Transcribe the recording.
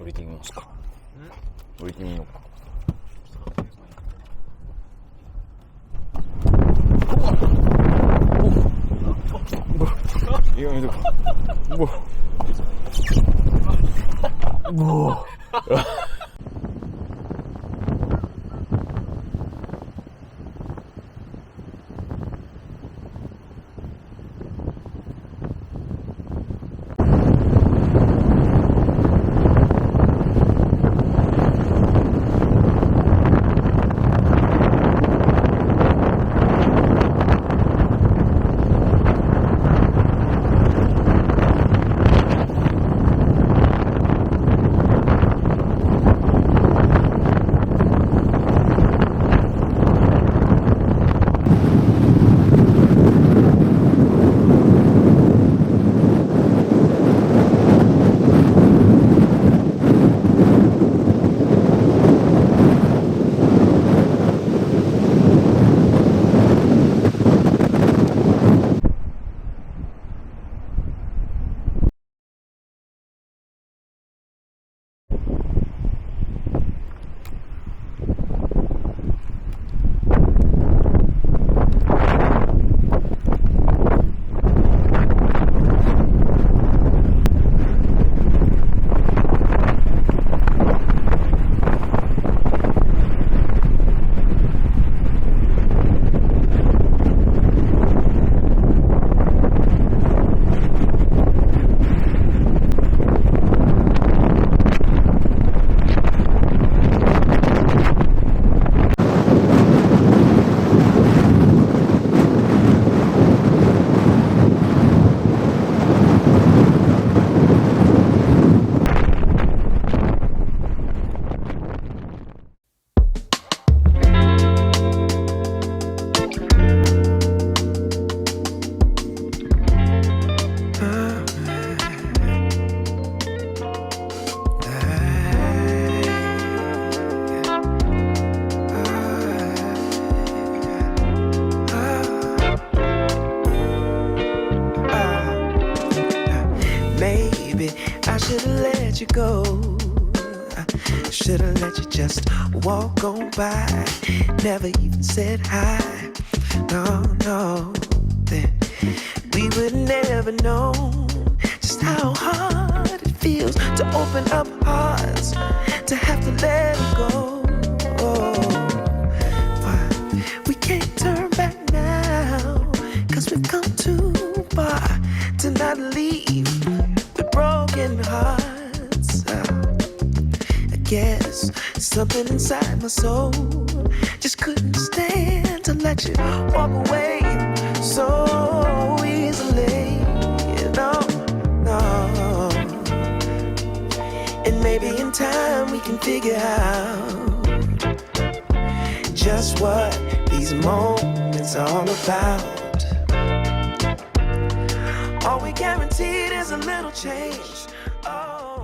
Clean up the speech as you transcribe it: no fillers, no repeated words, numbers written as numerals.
降りてみますか。降りてみようか。いやめてくShould've let you just walk on by, never even said hi. No, then we would never know just how hard it feels to open up hearts, to have to let it go. But we can't turn back now, 'cause we've come too far to not leave with broken hearts. Yes, something inside my soul just couldn't stand to let you walk away so easily. No. And maybe in time we can figure out just what these moments are all about. All we guaranteed is a little change. Oh.